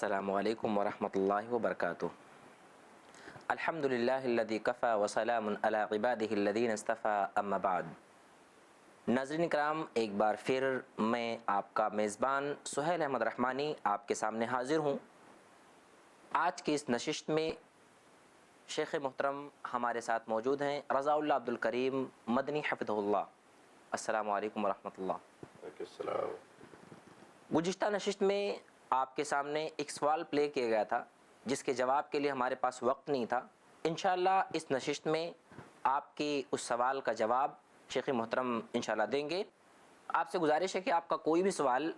السلام علیکم ورحمۃ اللہ وبرکاتہ۔ الحمدللہ الذی کفی وسلام علی عبادہ الذین اصطفی اما بعد۔ ناظرین کرام، ایک بار پھر میں آپ کا میزبان سہیل احمد رحمانی آپ کے سامنے حاضر ہوں۔ آج کی اس نشست میں شیخ محترم ہمارے ساتھ موجود ہیں، رضا اللہ عبد الکریم مدنی حفظہ اللہ۔ السلام علیکم ورحمۃ اللہ۔ گزشتہ نشست میں آپ کے سامنے ایک سوال پلے کیا گیا تھا جس کے جواب کے لیے ہمارے پاس وقت نہیں تھا۔ انشاءاللہ اس نشست میں آپ کی اس سوال کا جواب شیخ محترم انشاءاللہ دیں گے۔ آپ سے گزارش ہے کہ آپ کا کوئی بھی سوال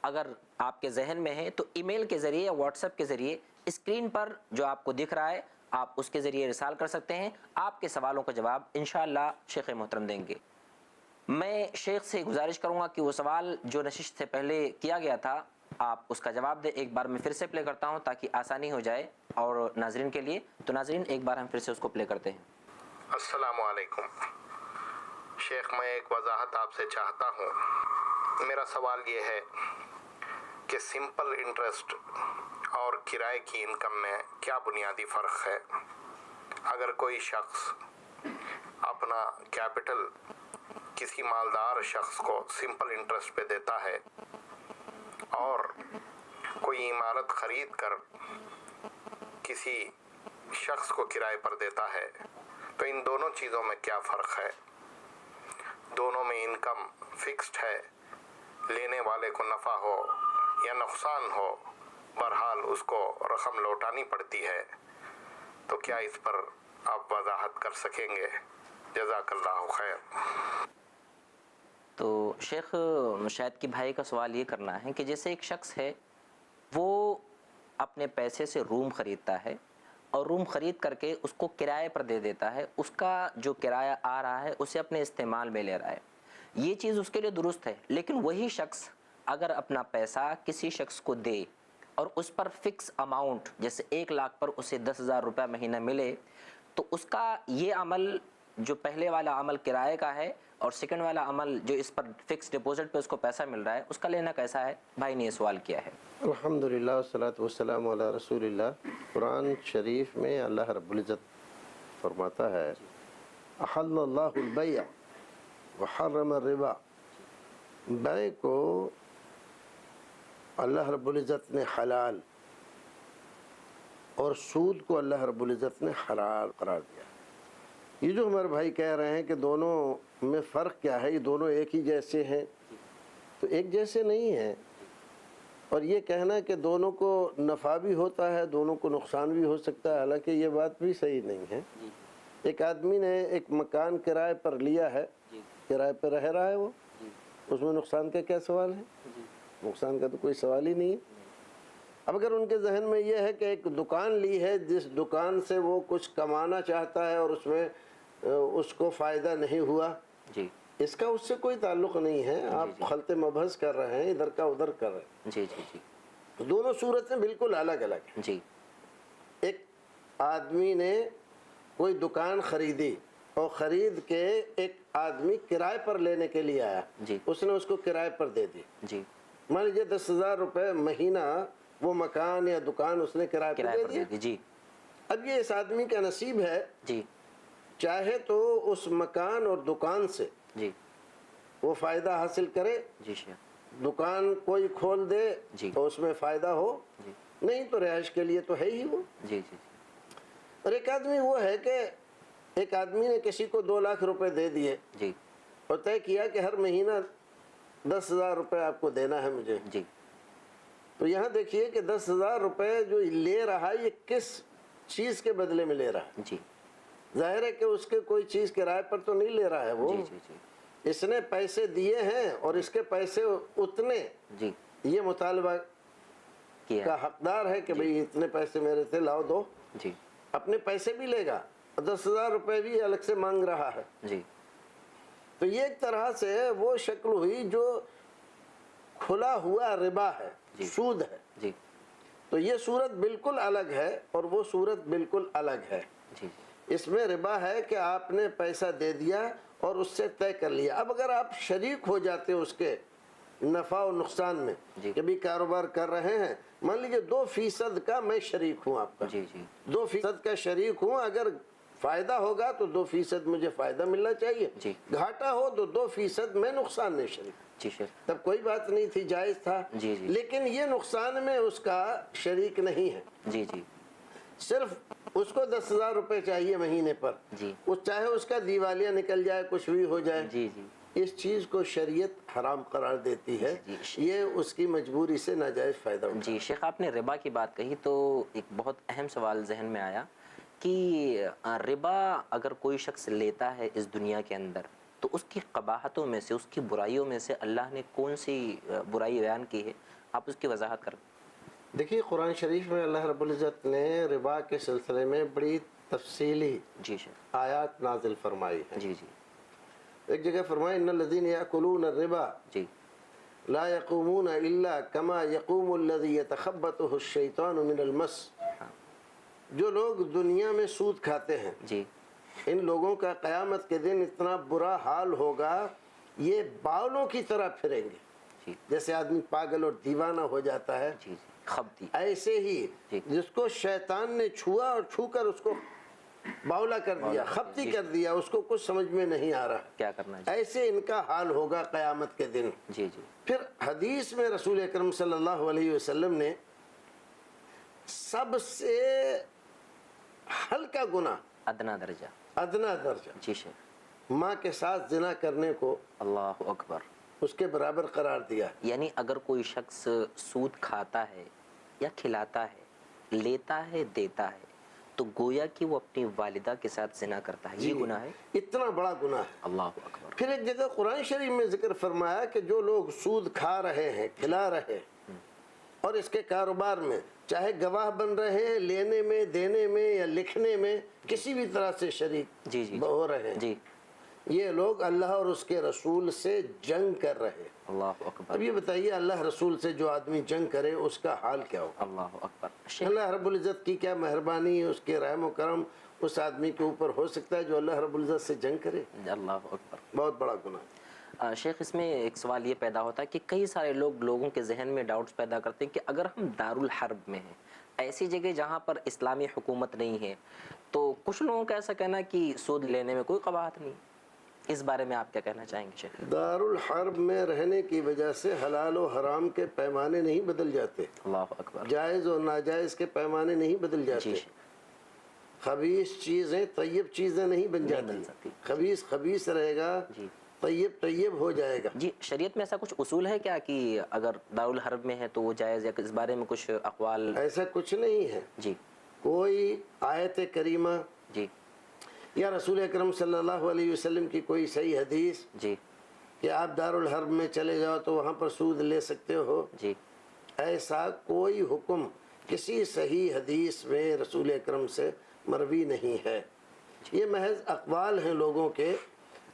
اگر آپ کے ذہن میں ہے تو ای میل کے ذریعے یا واٹس ایپ کے ذریعے اسکرین پر جو آپ کو دکھ رہا ہے آپ اس کے ذریعے ارسال کر سکتے ہیں۔ آپ کے سوالوں کا جواب انشاءاللہ شیخ محترم دیں گے۔ میں شیخ سے گزارش کروں گا کہ وہ سوال جو نشست سے پہلے کیا گیا تھا آپ اس کا جواب دیں۔ ایک بار میں پھر سے پلے کرتا ہوں تاکہ آسانی ہو جائے اور ناظرین کے لیے۔ تو ناظرین ایک بار ہم پھر سے اس کو پلے کرتے ہیں۔ السلام علیکم شیخ، میں ایک وضاحت آپ سے چاہتا ہوں۔ میرا سوال یہ ہے کہ سمپل انٹرسٹ اور کرائے کی انکم میں کیا بنیادی فرق ہے؟ اگر کوئی شخص اپنا کیپٹل کسی مالدار شخص کو سمپل انٹرسٹ پہ دیتا ہے اور کوئی عمارت خرید کر کسی شخص کو کرائے پر دیتا ہے تو ان دونوں چیزوں میں کیا فرق ہے؟ دونوں میں انکم فکسڈ ہے، لینے والے کو نفع ہو یا نقصان ہو بہرحال اس کو رقم لوٹانی پڑتی ہے۔ تو کیا اس پر آپ وضاحت کر سکیں گے؟ جزاک اللہ خیر۔ تو شیخ شاید کہ بھائی کا سوال یہ کرنا ہے کہ جیسے ایک شخص ہے وہ اپنے پیسے سے روم خریدتا ہے اور روم خرید کر کے اس کو کرائے پر دے دیتا ہے، اس کا جو کرایہ آ رہا ہے اسے اپنے استعمال میں لے رہا ہے، یہ چیز اس کے لیے درست ہے۔ لیکن وہی شخص اگر اپنا پیسہ کسی شخص کو دے اور اس پر فکس اماؤنٹ جیسے 1 لاکھ پر اسے 10,000 روپے مہینہ ملے تو اس کا یہ عمل جو پہلے والا عمل کرائے کا ہے اور سیکنڈ والا عمل جو اس پر فکس ڈپوزٹ پہ اس کو پیسہ مل رہا ہے اس کا لینا کیسا ہے؟ بھائی نے یہ سوال کیا ہے۔ الحمدللہ والصلاۃ والسلام علی رسول اللہ۔ قرآن شریف میں اللہ رب العزت فرماتا ہے احل اللہ البیع وحرم الربا، بیع کو اللہ رب العزت نے حلال اور سود کو اللہ رب العزت نے حرام قرار دیا۔ یہ جو ہمارے بھائی کہہ رہے ہیں کہ دونوں میں فرق کیا ہے، یہ دونوں ایک ہی جیسے ہیں، تو ایک جیسے نہیں ہیں۔ اور یہ کہنا کہ دونوں کو نفع بھی ہوتا ہے دونوں کو نقصان بھی ہو سکتا ہے، حالانکہ یہ بات بھی صحیح نہیں ہے۔ ایک آدمی نے ایک مکان کرائے پر لیا ہے، کرائے پر رہ رہا ہے، وہ اس میں نقصان کا کیا سوال ہے؟ نقصان کا تو کوئی سوال ہی نہیں ہے۔ اب اگر ان کے ذہن میں یہ ہے کہ ایک دکان لی ہے جس دکان سے وہ کچھ کمانا چاہتا ہے اور اس میں اس کو فائدہ نہیں ہوا، اس کا اس سے کوئی تعلق نہیں ہے، آپ خلط مبحث کر رہے ہیں، ادھر کا ادھر کر رہے ہیں۔ دونوں صورتیں بالکل الگ الگ ہیں۔ ایک آدمی نے کوئی دکان خریدی اور خرید کے ایک آدمی کرائے پر لینے کے لیے آیا، اس نے اس کو کرائے پر دے دی، مان لیجیے 10,000 روپے مہینہ وہ مکان یا دکان اس نے کرائے پر دے دی۔ اب یہ اس آدمی کا نصیب ہے، چاہے تو اس مکان اور دکان سے وہ فائدہ حاصل کرے، دکان کوئی کھول دے تو اس میں فائدہ ہو، نہیں تو رہائش کے لیے تو ہے ہی وہ۔ اور ایک آدمی وہ ہے کہ ایک آدمی نے کسی کو 2 لاکھ روپے دے دیے اور طے کیا کہ ہر مہینہ 10,000 روپے آپ کو دینا ہے مجھے۔ تو یہاں دیکھیے کہ 10,000 روپے جو لے رہا ہے یہ کس چیز کے بدلے میں لے رہا ہے؟ ظاہر ہے کہ اس کے کوئی چیز کرائے پر تو نہیں لے رہا ہے، وہ اس نے پیسے دیے ہیں اور اس کے پیسے اتنے یہ مطالبہ کا حقدار ہے کہ بھئی اتنے پیسے میرے سے لاؤ دو، اپنے پیسے بھی لے گا، 10,000 روپے بھی الگ سے مانگ رہا ہے۔ تو یہ ایک طرح سے وہ شکل ہوئی جو کھلا ہوا ربا ہے، سود ہے۔ تو یہ صورت بالکل الگ ہے اور وہ صورت بالکل الگ ہے۔ اس میں ربا ہے کہ آپ نے پیسہ دے دیا اور اس سے طے کر لیا۔ اب اگر آپ شریک ہو جاتے اس کے نفع و نقصان میں جی۔ کبھی کاروبار کر رہے ہیں، مان لیجیے 2% کا میں شریک ہوں آپ کا، جی جی 2% کا شریک ہوں، اگر فائدہ ہوگا تو 2% مجھے فائدہ ملنا چاہیے، جی۔ گھاٹا ہو تو 2% میں نقصان میں شریک، جی شیخ تب کوئی بات نہیں تھی، جائز تھا۔ جی جی لیکن یہ نقصان میں اس کا شریک نہیں ہے، جی جی صرف اس کو 10,000 روپے چاہیے مہینے پر، جی چاہے اس کا دیوالیہ نکل جائے، کچھ بھی ہو جائے، جی جی اس چیز کو شریعت حرام قرار دیتی ہے، جی۔ یہ اس کی مجبوری سے ناجائز فائدہ اٹھا۔ جی شیخ، آپ نے ربا کی بات کہی تو ایک بہت اہم سوال ذہن میں آیا کہ ربا اگر کوئی شخص لیتا ہے اس دنیا کے اندر تو اس کی قباحتوں میں سے، اس کی برائیوں میں سے اللہ نے کون سی برائی بیان کی ہے، آپ اس کی وضاحت کریں۔ دیکھیے قرآن شریف میں اللہ رب العزت نے ربا کے سلسلے میں بڑی تفصیلی جی شیخ آیات نازل فرمائی ہیں۔ جی جی ایک جگہ فرمائی ان الذین یأکلون الربا جی لا يقومون الا كما يقوم الذي يتخبطه الشیطان من المس، جو لوگ دنیا میں سود کھاتے ہیں جی ان لوگوں کا قیامت کے دن اتنا برا حال ہوگا، یہ باولوں کی طرح پھریں گے، جی جیسے آدمی پاگل اور دیوانہ ہو جاتا ہے، جی خبتی ایسے ہی جی۔ جس کو شیطان نے چھوا اور چھو کر اس کو باولا کر دیا، خبتی کر دیا، اس کو کچھ سمجھ میں نہیں آ رہا، کیا کرنا ہے؟ ایسے ان کا حال ہوگا قیامت کے دن۔ جی جی پھر حدیث میں رسول اکرم صلی اللہ علیہ وسلم نے سب سے ہلکا گناہ، ادنا درجہ، ادنا درجہ، جی شیخ ماں کے ساتھ زنا کرنے کو اللہ اکبر، اس کے برابر قرار دیا۔ یعنی اگر کوئی شخص سود کھاتا ہے یا کھلاتا ہے، لیتا ہے، دیتا ہے، تو گویا کہ وہ اپنی والدہ کے ساتھ زنا کرتا ہے، یہ گناہ ہے؟ اتنا بڑا گناہ ہے۔ اللہ اکبر۔ پھر ایک جگہ قرآن شریف میں ذکر فرمایا کہ جو لوگ سود کھا رہے ہیں، کھلا رہے ہیں، اور اس کے کاروبار میں چاہے گواہ بن رہے ہیں، لینے میں، دینے میں یا لکھنے میں، کسی بھی طرح سے شریک جی جی ہو رہے ہیں، جی یہ لوگ اللہ اور اس کے رسول سے جنگ کر رہے ہیں۔ اللہ اکبر، اب یہ بتائیے اللہ رسول سے جو آدمی جنگ کرے اس کا حال کیا ہو؟ اللہ اکبر۔ شیخ اللہ رب العزت کی کیا مہربانی، اس کے رحم و کرم اس آدمی کے اوپر ہو سکتا ہے جو اللہ رب العزت سے جنگ کرے؟ اللہ اکبر۔ بہت بڑا گناہ۔ شیخ اس میں ایک سوال یہ پیدا ہوتا ہے کہ کئی سارے لوگوں کے ذہن میں ڈاؤٹس پیدا کرتے ہیں کہ اگر ہم دارالحرب میں ہیں، ایسی جگہ جہاں پر اسلامی حکومت نہیں ہے، تو کچھ لوگوں کا ایسا کہنا ہے کہ سود لینے میں کوئی قباحت نہیں، اس بارے میں آپ کیا کہنا چاہیں گے شیخ؟ دارالحرب میں رہنے کی وجہ سے حلال و حرام کے پیمانے نہیں بدل جاتے، اللہ اکبر، جائز اور ناجائز کے پیمانے نہیں بدل جی جاتے، شیخ، خبیث چیزیں طیب چیزیں نہیں بن نہیں بن جاتی، سکتی۔ خبیث خبیث رہے گا، جی طیب طیب ہو جائے گا۔ جی، شریعت میں ایسا کچھ اصول ہے کیا کہ اگر دارالحرب میں ہے تو وہ جائز، یا اس بارے میں کچھ اقوال؟ ایسا کچھ نہیں ہے، جی کوئی آیت کریمہ جی یا رسول اکرم صلی اللہ علیہ وسلم کی کوئی صحیح حدیث جی کہ آپ دارالحرب میں چلے جاؤ تو وہاں پر سود لے سکتے ہو، جی ایسا کوئی حکم کسی صحیح حدیث میں رسول اکرم سے مروی نہیں ہے، یہ محض اقوال ہیں لوگوں کے،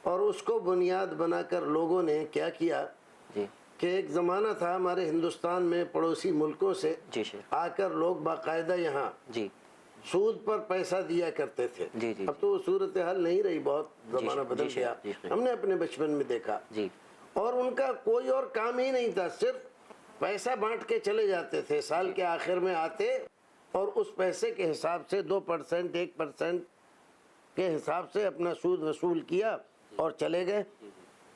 اور اس کو بنیاد بنا کر لوگوں نے کیا کیا جی کہ ایک زمانہ تھا ہمارے ہندوستان میں پڑوسی ملکوں سے جی شیخ، آ کر لوگ باقاعدہ یہاں جی سود پر پیسہ دیا کرتے تھے، جی جی اب تو وہ صورتحال نہیں رہی، بہت زمانہ جی بدل شیخ، گیا، جی شیخ، ہم نے اپنے بچپن میں دیکھا، جی اور ان کا کوئی اور کام ہی نہیں تھا، صرف پیسہ بانٹ کے چلے جاتے تھے، سال کے آخر میں آتے اور اس پیسے کے حساب سے 2%، 1% کے حساب سے اپنا سود وصول کیا اور چلے گئے،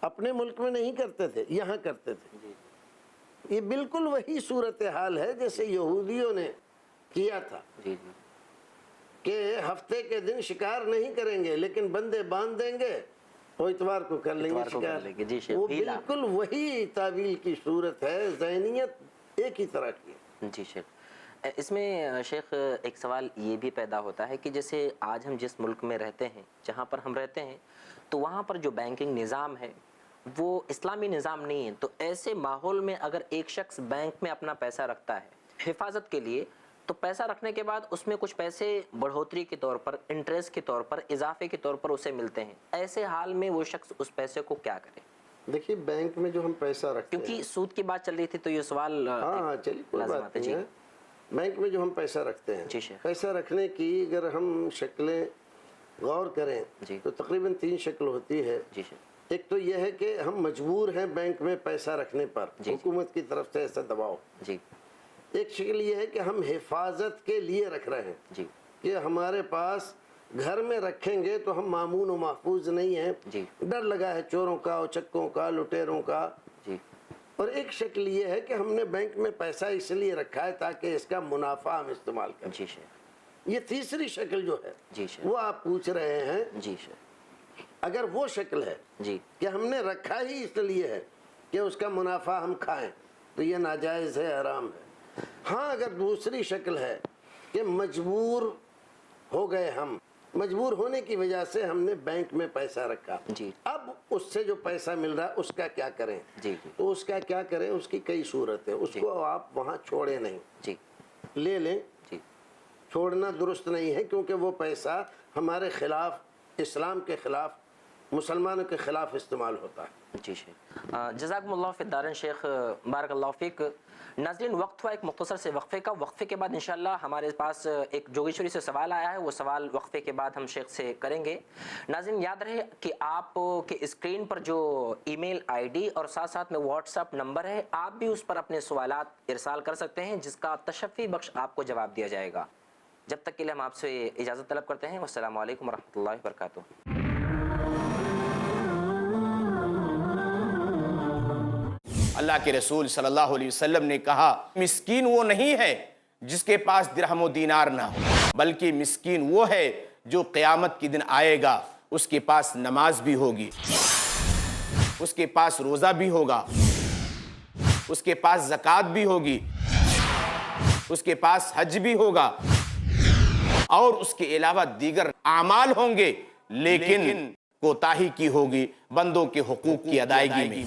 اپنے ملک میں نہیں کرتے تھے، یہاں کرتے تھے۔ یہ بالکل وہی صورتحال ہے جیسے یہودیوں نے کیا تھا جی جی کہ ہفتے کے دن شکار نہیں کریں گے لیکن بندے باندھ دیں گے، وہ اتوار کو کر لیں گے اتوار کو کر لیں گے، جی شکار، شیخ، وہ ہیلا۔ بالکل وہی تعویل کی صورت ہے، ذہنیت ایک ہی طرح کی ہے۔ جی شیخ، اس میں شیخ ایک سوال یہ بھی پیدا ہوتا ہے کہ جیسے آج ہم جس ملک میں رہتے ہیں، جہاں پر ہم رہتے ہیں، تو وہاں پر جو بینکنگ نظام ہے وہ اسلامی نظام نہیں ہے، تو ایسے ماحول میں اگر ایک شخص بینک میں اپنا پیسہ رکھتا ہے حفاظت کے لیے، تو پیسہ رکھنے کے بعد اس میں کچھ پیسے بڑھوتری کے طور پر، انٹرسٹ کے طور پر، اضافے کے طور پر اسے ملتے ہیں، ایسے حال میں وہ شخص اس پیسے کو کیا کرے؟ دیکھیے بینک میں جو ہم پیسہ رکھتے ہیں، کیونکہ سود کی بات چل رہی تھی تو یہ سوال ہاں چلیے کوئی لازم بات آتا ہے۔ نہیں جی ہے، بینک میں جو ہم پیسہ رکھتے ہیں، جی شیخ، پیسہ رکھنے کی اگر ہم شکلیں غور کریں جی تو تقریباً 3 شکل ہوتی ہے۔ جی شیخ، ایک تو یہ ہے کہ ہم مجبور ہیں بینک میں پیسہ رکھنے پر، حکومت کی طرف سے ایسا دباؤ. جی. ایک شکل یہ ہے کہ ہم حفاظت کے لیے رکھ رہے ہیں جی. کہ ہمارے پاس گھر میں رکھیں گے تو ہم مامون و محفوظ نہیں ہیں. جی. ڈر لگا ہے چوروں کا، اچکوں کا، لٹیروں کا. جی. اور ایک شکل یہ ہے کہ ہم نے بینک میں پیسہ اس لیے رکھا ہے تاکہ اس کا منافع ہم استعمال کریں. جی شیخ. یہ تیسری شکل جو ہے جی شیخ. وہ آپ پوچھ رہے ہیں. جی شیخ. اگر وہ شکل ہے جی. کہ ہم نے رکھا ہی اس لیے ہے کہ اس کا منافع ہم کھائیں تو یہ ناجائز ہے، حرام ہے. ہاں اگر دوسری شکل ہے کہ مجبور ہو گئے، ہم مجبور ہونے کی وجہ سے ہم نے بینک میں پیسہ رکھا، جی. اب اس سے جو پیسہ مل رہا ہے اس کا کیا کریں؟ جی. جی. تو اس کا کیا کریں؟ اس کی کئی صورت ہے. اس کو آپ وہاں چھوڑیں نہیں، جی. لے لیں. جی. چھوڑنا درست نہیں ہے کیونکہ وہ پیسہ ہمارے خلاف، اسلام کے خلاف، مسلمانوں کے خلاف استعمال ہوتا ہے. جی شیخ. جزاکم اللہ فی الدارین شیخ، بارک اللہ فیک. ناظرین وقت ہوا ایک مختصر سے وقفے کا. وقفے کے بعد انشاءاللہ ہمارے پاس ایک جوگیشوری سے سوال آیا ہے، وہ سوال وقفے کے بعد ہم شیخ سے کریں گے. ناظرین یاد رہے کہ آپ کے اسکرین پر جو ای میل آئی ڈی اور ساتھ ساتھ میں واٹس ایپ نمبر ہے، آپ بھی اس پر اپنے سوالات ارسال کر سکتے ہیں جس کا تشفی بخش آپ کو جواب دیا جائے گا. جب تک کے لیے ہم آپ سے اجازت طلب کرتے ہیں. والسلام علیکم ورحمۃ اللہ وبرکاتہ. اللہ کے رسول صلی اللہ علیہ وسلم نے کہا مسکین وہ نہیں ہے جس کے پاس درہم و دینار نہ ہو، بلکہ مسکین وہ ہے جو قیامت کے دن آئے گا، اس کے پاس نماز بھی ہوگی، اس کے پاس روزہ بھی ہوگا، اس کے پاس زکوٰۃ بھی ہوگی، اس کے پاس حج بھی ہوگا، اور اس کے علاوہ دیگر اعمال ہوں گے، لیکن کوتاہی کی ہوگی بندوں کے حقوق کی ادائیگی میں.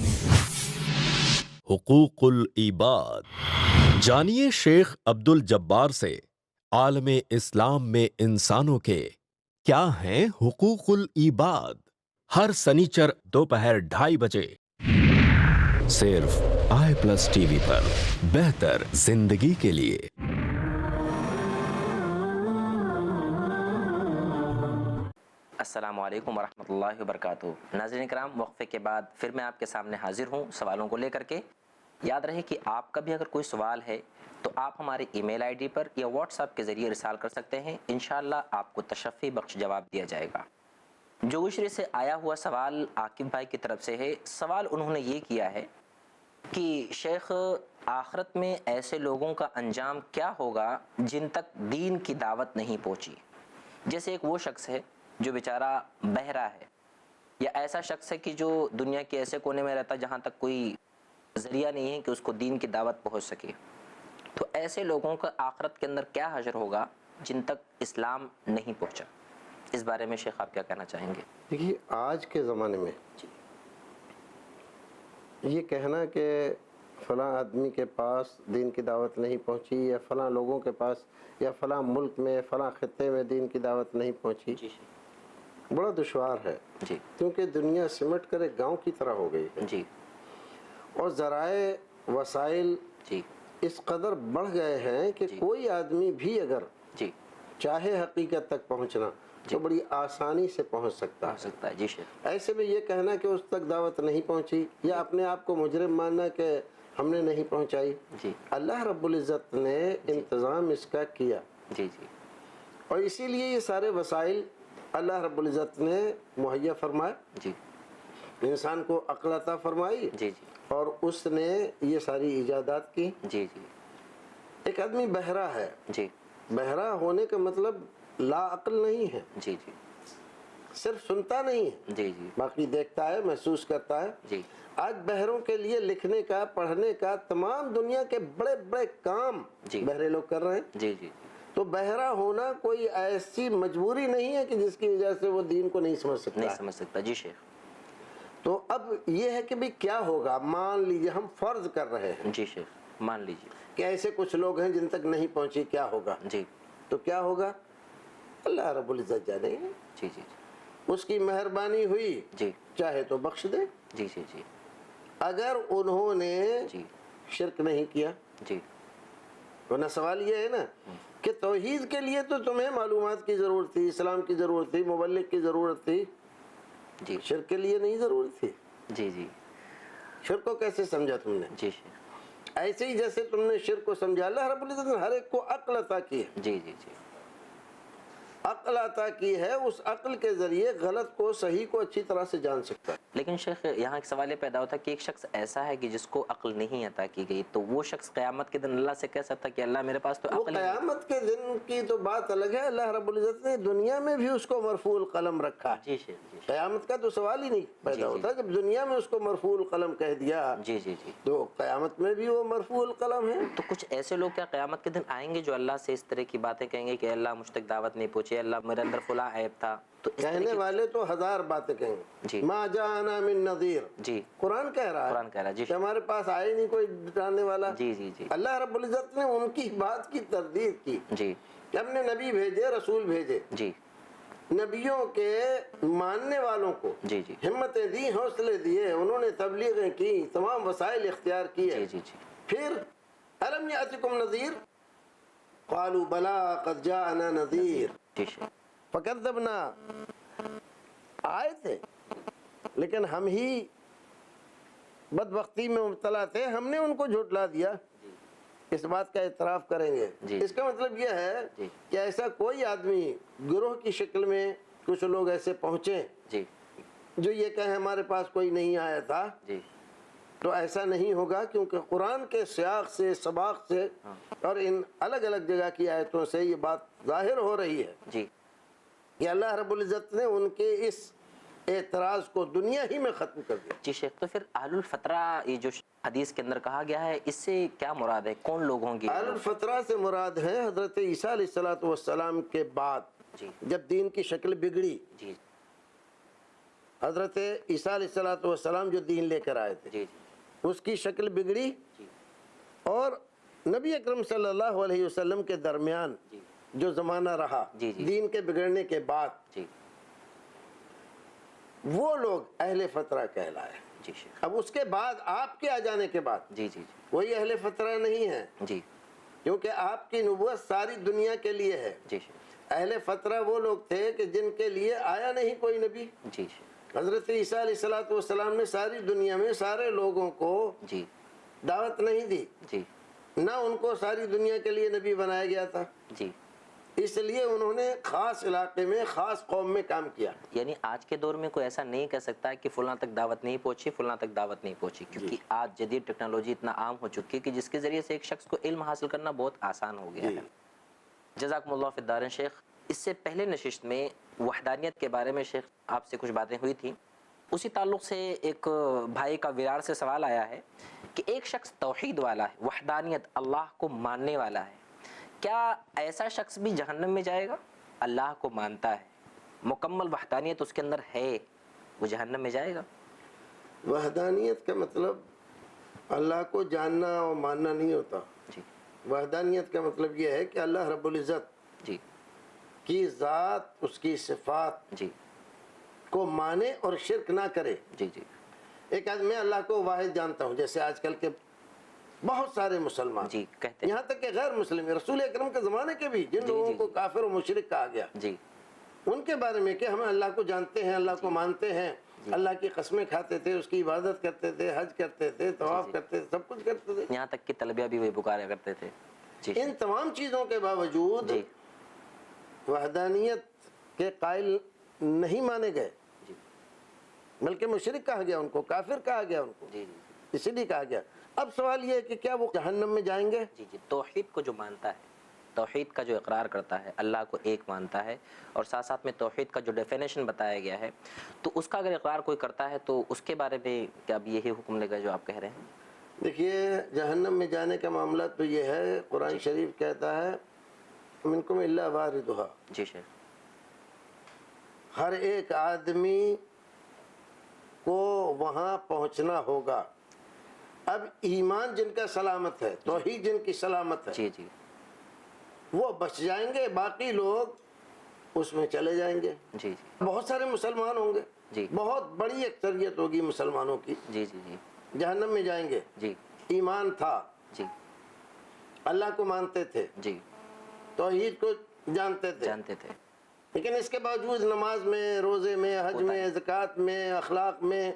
حقوق العباد. جانیے شیخ عبد الجبار سے عالم اسلام میں انسانوں کے کیا ہیں حقوق العباد. ہر سنیچر دوپہر 2:30 بجے صرف i+ ٹی وی پر، بہتر زندگی کے لیے. السلام علیکم ورحمۃ اللہ وبرکاتہ. ناظرین کرام وقفے کے بعد پھر میں آپ کے سامنے حاضر ہوں سوالوں کو لے کر کے. یاد رہے کہ آپ کا بھی اگر کوئی سوال ہے تو آپ ہمارے ای میل آئی ڈی پر یا واٹس ایپ کے ذریعے ارسال کر سکتے ہیں. انشاءاللہ آپ کو تشفی بخش جواب دیا جائے گا. جوگیشوری سے آیا ہوا سوال عاقب بھائی کی طرف سے ہے. سوال انہوں نے یہ کیا ہے کہ شیخ آخرت میں ایسے لوگوں کا انجام کیا ہوگا جن تک دین کی دعوت نہیں پہنچی. جیسے ایک وہ شخص ہے جو بیچارہ بہرا ہے، یا ایسا شخص ہے کہ جو دنیا کے ایسے کونے میں رہتا جہاں تک کوئی ذریعہ نہیں ہے کہ اس کو دین کی دعوت پہنچ سکے. تو ایسے لوگوں کا آخرت کے اندر کیا حشر ہوگا جن تک اسلام نہیں پہنچا. اس بارے میں شیخ آپ کیا کہنا چاہیں گے؟ دیکھیے آج کے زمانے میں یہ کہنا کہ فلاں آدمی کے پاس دین کی دعوت نہیں پہنچی، یا فلاں لوگوں کے پاس یا فلاں ملک میں فلاں خطے میں دین کی دعوت نہیں پہنچی، بڑا دشوار ہے. جی. کیونکہ دنیا سمٹ کر ایک گاؤں کی طرح ہو گئی ہے. جی. اور ذرائع وسائل جی. اس قدر بڑھ گئے ہیں کہ کوئی آدمی بھی اگر جی چاہے حقیقت تک پہنچنا تو بڑی آسانی سے پہنچ سکتا ہے. جی شیخ. ایسے میں یہ کہنا کہ اس تک دعوت نہیں پہنچی یا اپنے آپ کو مجرم ماننا کہ ہم نے نہیں پہنچائی، جی. اللہ رب العزت نے انتظام اس کا کیا. جی. جی. اور اسی لیے یہ سارے وسائل اللہ رب العزت نے مہیا فرمائے. جی. انسان کو عقل عطا فرمائی. جی. جی. اور اس نے یہ ساری ایجادات کی. جی. جی. ایک آدمی بہرا ہے. جی. بہرا ہونے کا مطلب لا عقل نہیں ہے. جی. جی. صرف سنتا نہیں ہے، جی. جی. باقی دیکھتا ہے، محسوس کرتا ہے. جی. آج بہروں کے لیے لکھنے کا، پڑھنے کا، تمام دنیا کے بڑے بڑے کام بہرے لوگ کر رہے ہیں. جی. جی. تو بہرا ہونا کوئی ایسی مجبوری نہیں ہے کہ جس کی وجہ سے وہ دین کو نہیں سمجھ سکتا. نہیں سمجھ سکتا. جی شیخ. تو اب یہ ہے کہ بھی کیا ہوگا. مان لیجئے ہم فرض کر رہے ہیں. جی شیخ. مان لیجیے کہ ایسے کچھ لوگ ہیں جن تک نہیں پہنچی، کیا ہوگا؟ جی. تو کیا ہوگا؟ اللہ رب العزت جانے. جی. جی. اس کی مہربانی ہوئی، جی. چاہے تو بخش دے. جی. جی. جی. اگر انہوں نے جی. شرک نہیں کیا. جی. ورنہ سوال یہ ہے نا کہ توحید کے لیے تو تمہیں معلومات کی ضرورت تھی، اسلام کی ضرورت تھی، مبلغ کی ضرورت تھی. جی شرک کے لیے نہیں ضروری تھی. جی جی شرک کو کیسے سمجھا تم نے؟ جی شیخ. ایسے ہی جیسے تم نے شرک کو سمجھا. اللہ رب العزت نے ہر ایک کو عقل عطا کی ہے. جی جی جی عقل عطا کی ہے. اس عقل کے ذریعے غلط کو صحیح کو اچھی طرح سے جان سکتا ہے. لیکن شیخ یہاں ایک سوال یہ پیدا ہوتا ہے کہ ایک شخص ایسا ہے کہ جس کو عقل نہیں عطا کی گئی، تو وہ شخص قیامت کے دن اللہ سے کہہ سکتا کہ اللہ میرے پاس تو وہ عقل ہی نہیں. قیامت کے دن کی تو بات الگ ہے. اللہ رب العزت نے دنیا میں بھی اس کو مرفوع القلم رکھا ہے. جی شیخ. جی قیامت کا تو سوال ہی نہیں جی، پیدا جی. ہوتا. جب دنیا میں اس کو مرفوع القلم کہہ دیا جی جی جی تو قیامت میں بھی وہ مرفوع القلم ہے. تو کچھ ایسے لوگ کیا قیامت کے دن آئیں گے جو اللہ سے اس طرح کی باتیں کہیں گے کہ اللہ مجھ تک دعوت نہیں پہنچی، اللہ میرے اندر فلاں عیب تھا، تو اس طرح کہنے کی. والے تو ہزار باتیں کہیں گے. جی. ما جاءنا من نذیر. جی قرآن کہہ رہا قرآن کہہ رہا ہے. جی کہ ہمارے پاس آئے نہیں کوئی ڈرانے والا. جی جی جی اللہ رب العزت نے ان کی بات کی تردید کی جی کہ ہم نے نبی بھیجے، رسول بھیجے، جی نبیوں کے ماننے والوں کو جی جی ہمتیں دی، حوصلے دیے، انہوں نے تبلیغیں کی، تمام وسائل اختیار کیے. جی جی جی پھر الم یاتکم نذیر قالوا بلا قد جاءنا نذیر جی شیخ. فکذبنا. آئے تھے لیکن ہم ہی بدبختی میں مبتلا تھے، ہم نے ان کو جھٹلا دیا. اس بات کا اعتراف کریں گے. جی. اس کا مطلب یہ ہے جی. کہ ایسا کوئی آدمی گروہ کی شکل میں کچھ لوگ ایسے پہنچے جی جو یہ کہیں ہمارے پاس کوئی نہیں آیا تھا، جی تو ایسا نہیں ہوگا. کیونکہ قرآن کے سیاق سے، سباق سے اور ان الگ الگ جگہ کی آیتوں سے یہ بات ظاہر ہو رہی ہے جی کہ اللہ رب العزت نے ان کے اس اعتراض کو دنیا ہی میں ختم کر دیا. جی شیخ. تو پھر اہل الفترہ یہ جو حدیث کے اندر کہا گیا ہے، اس سے کیا مراد ہے؟ کون لوگ ہوں گے؟ اہل الفترہ سے مراد ہے حضرت عیسیٰ علیہ السلام کے بعد جی جب دین کی شکل بگڑی. جی حضرت عیسیٰ علیہ السلام جو دین لے کر آئے تھے جی اس کی شکل بگڑی، جی اور نبی اکرم صلی اللہ علیہ وسلم کے درمیان جی جو زمانہ رہا جی جی. دین کے بگڑنے کے بعد، جی وہ لوگ اہل فترہ کہلائے. جی شیخ. اب اس کے بعد آپ کے آ جانے کے بعد جی جی وہی اہل فترہ نہیں ہے، جی کیونکہ آپ کی نبوت ساری دنیا کے لیے ہے. جی شیخ. اہل فترہ وہ لوگ تھے کہ جن کے لیے آیا نہیں کوئی نبی. جی شیخ. حضرت عیسیٰ علیہ السلام نے ساری دنیا میں سارے لوگوں کو جی دعوت نہیں دی، جی نہ ان کو ساری دنیا کے لیے نبی بنایا گیا تھا. جی. اس لیے انہوں نے خاص علاقے میں، خاص قوم میں کام کیا. یعنی آج کے دور میں کوئی ایسا نہیں کہہ سکتا ہے کہ فلاں تک دعوت نہیں پہنچی، فلاں تک دعوت نہیں پہنچی، کیونکہ آج جدید ٹیکنالوجی اتنا عام ہو چکی ہے کہ جس کے ذریعے سے ایک شخص کو علم حاصل کرنا بہت آسان ہو گیا ہے. جزاکم اللہ فی الدارین شیخ. اس سے پہلے نشست میں وحدانیت کے بارے میں شیخ آپ سے کچھ باتیں ہوئی تھیں. اسی تعلق سے ایک بھائی کا ویرار سے سوال آیا ہے کہ ایک شخص توحید والا ہے، وحدانیت اللہ کو ماننے والا ہے، کیا ایسا شخص بھی جہنم میں جائے گا؟ اللہ کو مانتا ہے، مکمل وحدانیت اس کے اندر ہے، وہ جہنم میں جائے گا؟ وحدانیت کا مطلب اللہ کو جاننا اور ماننا نہیں ہوتا. جی وحدانیت کا مطلب یہ ہے کہ اللہ رب العزت جی کی ذات، اس کی صفات جی کو مانے اور شرک نہ کرے. جی جی ایک آدمی میں اللہ کو واحد جانتا ہوں، جیسے آج کل کے بہت سارے مسلمان، جی کہتے ہیں. یہاں تک کہ غیر مسلم، رسول اکرم کے زمانے کے بھی جن لوگوں کو کافر و مشرک کہا گیا، جی ان کے بارے میں کہ ہم اللہ کو جانتے ہیں، اللہ کو مانتے ہیں، اللہ کی قسمیں کھاتے تھے، اس کی عبادت کرتے تھے، حج کرتے تھے، طواف کرتے تھے، سب کچھ کرتے تھے. یہاں تک کہ طلبیہ بھی وہی پکارا کرتے تھے. جی ان تمام چیزوں کے باوجود جی وحدانیت کے قائل نہیں مانے گئے، جی بلکہ مشرک کہا گیا ان کو، کافر کہا گیا ان کو، جی اسی لیے کہا گیا. اب سوال یہ ہے کہ کیا وہ جہنم میں جائیں گے؟ جی جی. توحید کو جو مانتا ہے، توحید کا جو اقرار کرتا ہے، اللہ کو ایک مانتا ہے، اور ساتھ ساتھ میں توحید کا جو ڈیفینیشن بتایا گیا ہے، تو اس کا اگر اقرار کوئی کرتا ہے تو اس کے بارے میں کیا اب یہی حکم لے گا جو آپ کہہ رہے ہیں؟ دیکھیے، جہنم میں جانے کا معاملہ تو یہ ہے، قرآن شریف کہتا ہے منکم الا واردھا. جی شیخ. ہر ایک آدمی کو وہاں پہنچنا ہوگا. اب ایمان جن کا سلامت ہے، توحید جن کی سلامت ہے، جی جی وہ بچ جائیں گے، باقی لوگ اس میں چلے جائیں گے. جی جی بہت سارے مسلمان ہوں گے، جی بہت بڑی اکثریت ہوگی مسلمانوں کی، جی جی جی جہنم میں جائیں گے. جی ایمان تھا، جی اللہ کو مانتے تھے، جی توحید کو جانتے تھے، جانتے تھے. لیکن اس کے باوجود نماز میں، روزے میں، حج میں، زکوٰۃ میں، اخلاق میں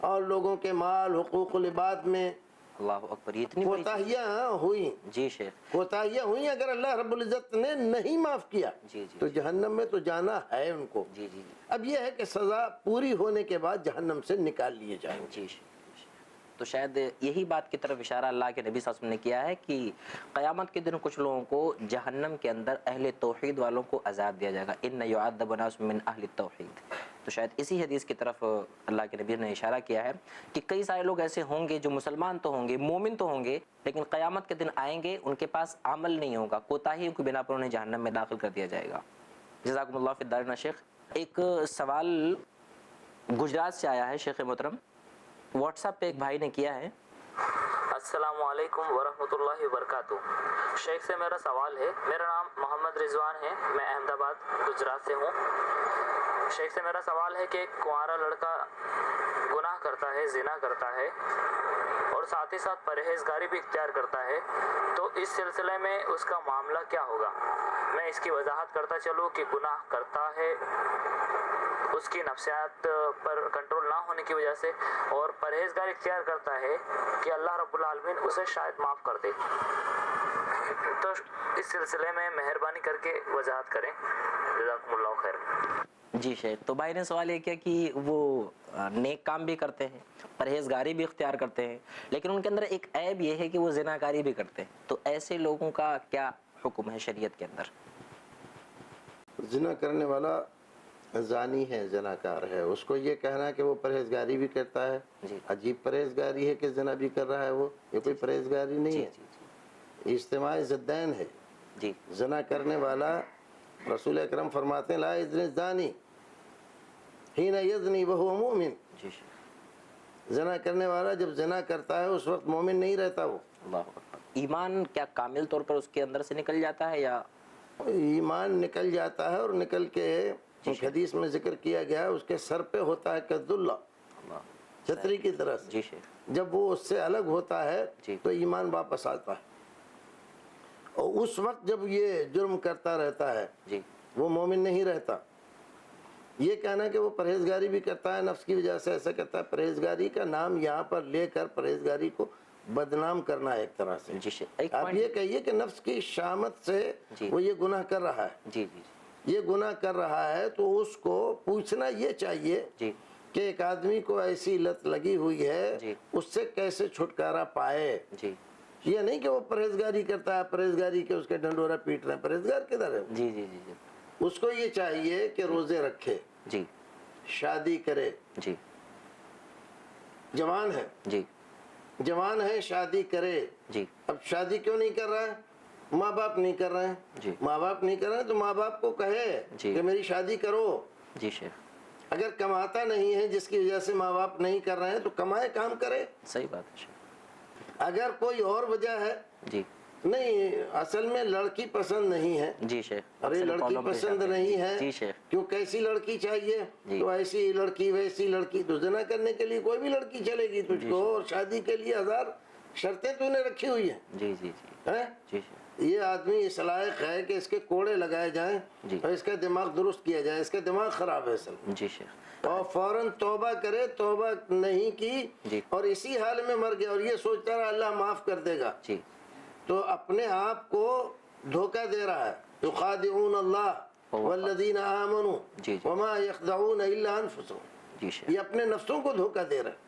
اور لوگوں کے مال، حقوق العباد میں اللہ اکبر، یہ اتنی بڑی کوتاہیاں ہوئیں. جی شیخ، کوتاہیاں ہوئیں، اگر اللہ رب العزت نے نہیں معاف کیا جی جی تو جہنم میں تو جانا ہے ان کو. جی جی اب یہ ہے کہ سزا پوری ہونے کے بعد جہنم سے نکال لیے جائیں گے. جی شیخ. تو شاید یہی بات کی طرف اشارہ اللہ کے نبی صلی اللہ علیہ وسلم نے کیا ہے کہ قیامت کے دن کچھ لوگوں کو جہنم کے اندر اہل توحید والوں کو عذاب دیا جائے گا. ان یعذب ناس من اہل التوحید. تو شاید اسی حدیث کی طرف اللہ کے نبی نے اشارہ کیا ہے کہ کئی سارے لوگ ایسے ہوں گے جو مسلمان تو ہوں گے، مومن تو ہوں گے، لیکن قیامت کے دن آئیں گے ان کے پاس عمل نہیں ہوگا، کوتاہیوں کی بنا پر انہیں جہنم میں داخل کر دیا جائے گا. جزاکم اللہ فی الدارین. شیخ، ایک سوال گجرات سے آیا ہے شیخ محترم، واٹس ایپ پہ ایک بھائی نے کیا ہے. السلام علیکم ورحمۃ اللہ وبرکاتہ. شیخ سے میرا سوال ہے. میرا نام محمد رضوان ہے، میں احمد آباد گجرات سے ہوں. شیخ سے میرا سوال ہے کہ ایک کنوارا لڑکا گناہ کرتا ہے، زنا کرتا ہے اور ساتھ ہی ساتھ پرہیزگاری بھی اختیار کرتا ہے، تو اس سلسلے میں اس کا معاملہ کیا ہوگا؟ میں اس کی وضاحت کرتا چلوں کہ گناہ کرتا ہے اس کی نفسیات پر کنٹرول نہ ہونے کی وجہ سے، اور پرہیزگاری اختیار کرتا ہے کہ اللہ رب العالمین اسے شاید معاف کر دے. تو اس سلسلے میں مہربانی کر کے وضاحت کریں. جزاکم اللہ خیر. جی شیخ، تو بھائی نے سوال یہ کیا کہ وہ نیک کام بھی کرتے ہیں، پرہیزگاری بھی اختیار کرتے ہیں، لیکن ان کے اندر ایک عیب یہ ہے کہ وہ زناکاری بھی کرتے ہیں. تو ایسے لوگوں کا کیا حکم ہے شریعت کے اندر؟ زنا کرنے والا زانی ہے، زناکار ہے، اس کو یہ کہنا کہ وہ پرہیزگاری بھی کرتا ہے، جی. عجیب پرہیزگاری ہے کہ زنا بھی کر رہا ہے. وہ یہ کوئی پرہیزگاری نہیں ہے، اجتماع ضدین ہے. جی زنا کرنے والا، رسول اکرم فرماتے ہیں لا یزنی الزانی حین یزنی وہو مومن. جی زنا کرنے والا جب زنا کرتا ہے اس وقت مومن نہیں رہتا. وہ اللہ اکبر. ایمان کیا کامل طور پر اس کے اندر سے نکل جاتا ہے یا؟ ایمان نکل جاتا ہے، اور نکل کے ایک حدیث میں ذکر کیا گیا ہے اس کے سر پہ ہوتا ہے قد اللہ، چھتری کی طرح سے. جی شیخ. جب وہ اس سے الگ ہوتا ہے جی. تو ایمان واپس آتا ہے، اور اس وقت جب یہ جرم کرتا رہتا ہے جی وہ مومن نہیں رہتا. یہ کہنا کہ وہ پرہیزگاری بھی کرتا ہے، نفس کی وجہ سے ایسا کرتا ہے، پرہیزگاری کا نام یہاں پر لے کر پرہیزگاری کو بدنام کرنا ہے ایک طرح سے. جی شیخ. ایک آپ پوائنٹ. یہ کہیے کہ نفس کی شامت سے جی. وہ یہ گناہ کر رہا ہے. جی جی یہ گناہ کر رہا ہے تو اس کو پوچھنا یہ چاہیے جی کہ ایک آدمی کو ایسی لت لگی ہوئی ہے جی. اس سے کیسے چھٹکارا پائے. جی یہ نہیں کہ وہ پرہیزگاری کرتا ہے، پرہیزگاری کے اس کے ڈنڈورا پیٹ رہے ہیں. پرہیزگار کدھر ہے؟ جی جی جی جی اس کو یہ چاہیے کہ روزے رکھے، جی شادی کرے. جی جوان ہے، جی جوان ہے، شادی کرے. جی اب شادی کیوں نہیں کر رہا ہے؟ ماں باپ نہیں کر رہے ہیں. جی. ماں باپ نہیں کر رہے ہیں تو ماں باپ کو کہے جی. کہ میری شادی کرو. جی شیخ. اگر کماتا نہیں ہے جس کی وجہ سے ماں باپ نہیں کر رہے ہیں تو کمائے، کام کرے. صحیح بات ہے شیخ. اگر کوئی اور وجہ ہے، جی نہیں اصل میں لڑکی پسند نہیں ہے، جی شیخ. ارے اکثر لڑکی پرابلم پیش پسند آتی نہیں ہے، جی شیخ. کیوں کیسی لڑکی چاہیے؟ جی. تو ایسی لڑکی ویسی لڑکی. تو زنا کرنے کے لیے کوئی بھی لڑکی چلے گی تجھ کو، اور شادی کے لیے ہزار شرطیں تو نے رکھی ہوئی ہیں. جی جی جی ہیں؟ جی شیخ. یہ آدمی اس لائق ہے کہ اس کے کوڑے لگائے جائیں جی. اور اس کا دماغ درست کیا جائے. اس کا دماغ خراب ہے اصل میں. جی شیخ. اور فوراً توبہ کرے. توبہ نہیں کی جی. اور اسی حال میں مر گیا اور یہ سوچتا رہا اللہ معاف کر دے گا، جی تو اپنے آپ کو دھوکہ دے رہا ہے. یخادعون اللہ والذین آمنوا جی جی. وما یخدعون الا انفسهم. جی شیخ. یہ اپنے نفسوں کو دھوکہ دے رہا ہے.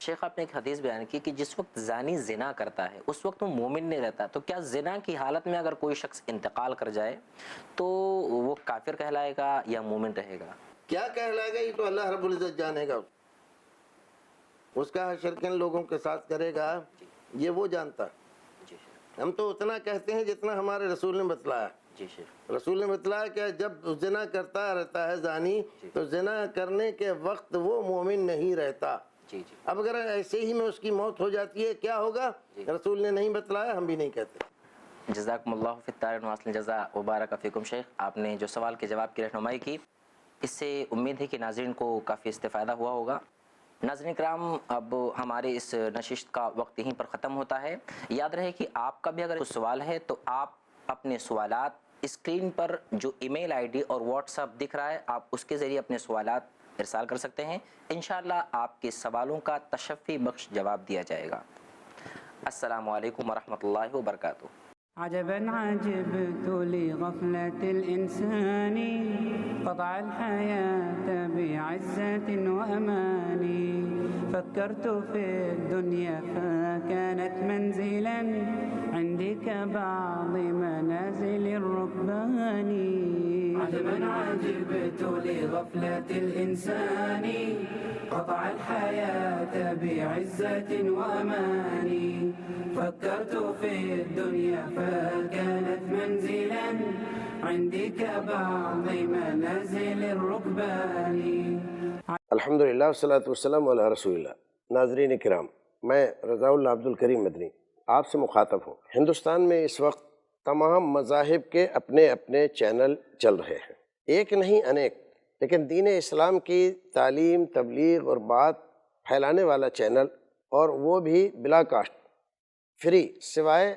شیخ آپ نے ایک حدیث بیان کی کہ جس وقت زانی زنا کرتا ہے اس وقت وہ مومن نہیں رہتا. تو کیا زنا کی حالت میں اگر کوئی شخص انتقال کر جائے تو وہ کافر کہلائے گا یا مومن رہے گا؟ کیا کہلائے گا یہ تو اللہ رب العزت جانے گا. اس کا حشر کن لوگوں کے ساتھ کرے گا یہ وہ جانتا. جی شیخ. ہم تو اتنا کہتے ہیں جتنا ہمارے رسول نے بتلایا. جی شیخ. رسول نے بتلایا کہ جب زنا کرتا رہتا ہے زانی تو زنا کرنے کے وقت وہ مومن نہیں رہتا. جی جی. اب اگر ایسے ہی میں اس کی موت ہو جاتی ہے کیا ہوگا؟ رسول نے نہیں بتلایا، ہم بھی نہیں کہتے. جزاکم اللہ فی الدارین واصل الجزاء وبارک فیکم. شیخ آپ نے جو سوال کے جواب کی رہنمائی کی اس سے امید ہے کہ ناظرین کو کافی استفادہ ہوا ہوگا. ناظرین کرام اب ہمارے اس نشست کا وقت یہیں پر ختم ہوتا ہے. یاد رہے کہ آپ کا بھی اگر کوئی سوال ہے تو آپ اپنے سوالات اسکرین پر جو ای میل آئی ڈی اور واٹس ایپ دکھ رہا ہے آپ اس کے ذریعے اپنے سوالات ارسال کر سکتے ہیں. انشاءاللہ آپ کے سوالوں کا تشفی بخش جواب دیا جائے گا. السلام علیکم ورحمۃ اللہ وبرکاتہ. عجبا عجبت لغفلة الإنسان قطع الحياة بعزة وأمان فكرت في الدنيا فكانت منزلا عندي كبعض منازل الركبان. عجبا عجبت لغفلة الإنسان قطع الحياة بعزة وأمان فكرت في الدنيا فكانت منزلا عندي كبعض منازل الركبان. الحمدللہ والصلاۃ والسلام علی رسول اللہ. ناظرین کرام، میں رضا اللہ عبد الکریم مدنی آپ سے مخاطب ہوں. ہندوستان میں اس وقت تمام مذاہب کے اپنے اپنے چینل چل رہے ہیں، ایک نہیں انیک، لیکن دین اسلام کی تعلیم، تبلیغ اور بات پھیلانے والا چینل، اور وہ بھی بلا کاسٹ، فری، سوائے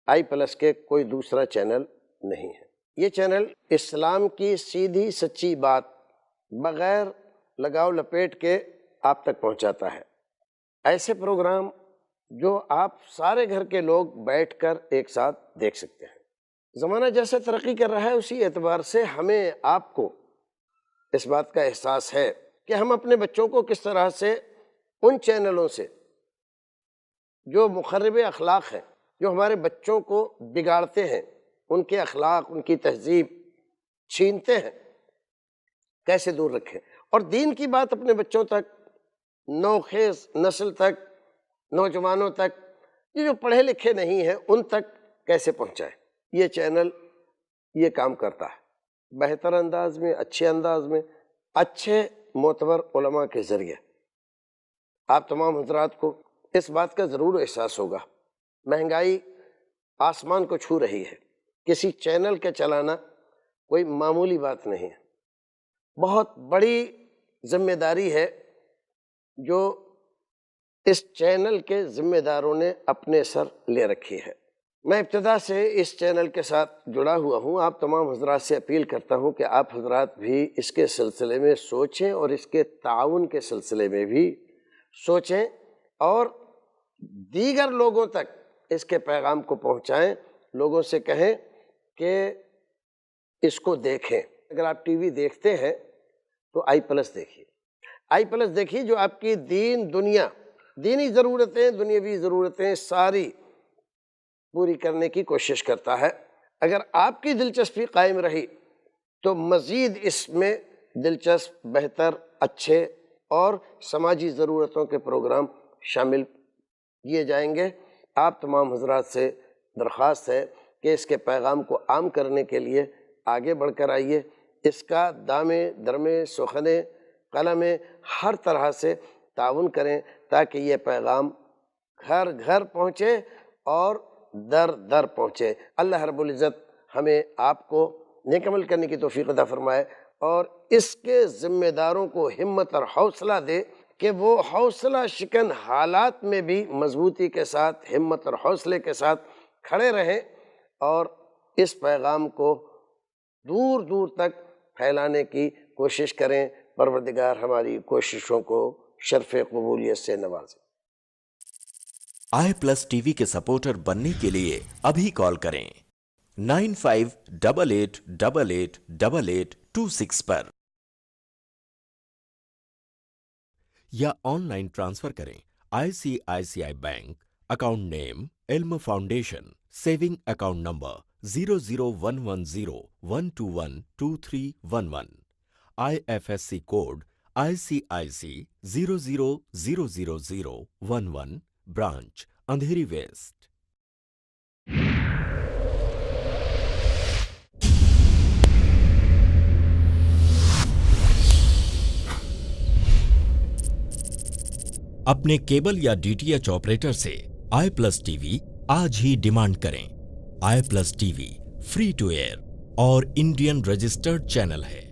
i+ کے کوئی دوسرا چینل نہیں ہے. یہ چینل اسلام کی سیدھی سچی بات بغیر لگاؤ لپیٹ کے آپ تک پہنچاتا ہے. ایسے پروگرام جو آپ سارے گھر کے لوگ بیٹھ کر ایک ساتھ دیکھ سکتے ہیں. زمانہ جیسے ترقی کر رہا ہے اسی اعتبار سے ہمیں آپ کو اس بات کا احساس ہے کہ ہم اپنے بچوں کو کس طرح سے ان چینلوں سے جو مخرب اخلاق ہیں، جو ہمارے بچوں کو بگاڑتے ہیں، ان کے اخلاق، ان کی تہذیب چھینتے ہیں، کیسے دور رکھیں، اور دین کی بات اپنے بچوں تک، نوخیز نسل تک، نوجوانوں تک، یہ جو پڑھے لکھے نہیں ہیں ان تک کیسے پہنچائیں. یہ چینل یہ کام کرتا ہے بہتر انداز میں، اچھے انداز میں، اچھے معتبر علماء کے ذریعے. آپ تمام حضرات کو اس بات کا ضرور احساس ہوگا، مہنگائی آسمان کو چھو رہی ہے. کسی چینل کے چلانا کوئی معمولی بات نہیں ہے، بہت بڑی ذمہ داری ہے جو اس چینل کے ذمہ داروں نے اپنے سر لے رکھی ہے. میں ابتدا سے اس چینل کے ساتھ جڑا ہوا ہوں. آپ تمام حضرات سے اپیل کرتا ہوں کہ آپ حضرات بھی اس کے سلسلے میں سوچیں اور اس کے تعاون کے سلسلے میں بھی سوچیں اور دیگر لوگوں تک اس کے پیغام کو پہنچائیں. لوگوں سے کہیں کہ اس کو دیکھیں. اگر آپ ٹی وی دیکھتے ہیں تو i+ دیکھیے. i+ دیکھیے جو آپ کی دینی ضرورتیں، دنیاوی ضرورتیں ساری پوری کرنے کی کوشش کرتا ہے. اگر آپ کی دلچسپی قائم رہی تو مزید اس میں دلچسپ، بہتر، اچھے اور سماجی ضرورتوں کے پروگرام شامل کیے جائیں گے. آپ تمام حضرات سے درخواست ہے کہ اس کے پیغام کو عام کرنے کے لیے آگے بڑھ کر آئیے. اس کا دامے درمے سخنے قلم ہر طرح سے تعاون کریں تاکہ یہ پیغام گھر گھر پہنچے اور در در پہنچے. اللہ رب العزت ہمیں آپ کو نیک عمل کرنے کی توفیق عطا فرمائے اور اس کے ذمہ داروں کو ہمت اور حوصلہ دے کہ وہ حوصلہ شکن حالات میں بھی مضبوطی کے ساتھ، ہمت اور حوصلے کے ساتھ کھڑے رہیں اور اس پیغام کو دور دور تک پھیلانے کی کوشش کریں. پروردگار ہماری کوششوں کو شرف قبولیت سے نوازے. i+ TV کے سپورٹر بننے کے لیے ابھی کال کریں 9588888826 پر یا آن لائن ٹرانسفر کریں ICICI bank account name Ilm foundation saving account number 0011012123111 IFSC code ICIC 00000011 branch Andheri west. اپنے کیبل یا DTH آپریٹر سے i+ TV آج ہی ڈیمانڈ کریں. i+ TV free to air اور انڈین رجسٹرڈ چینل ہے.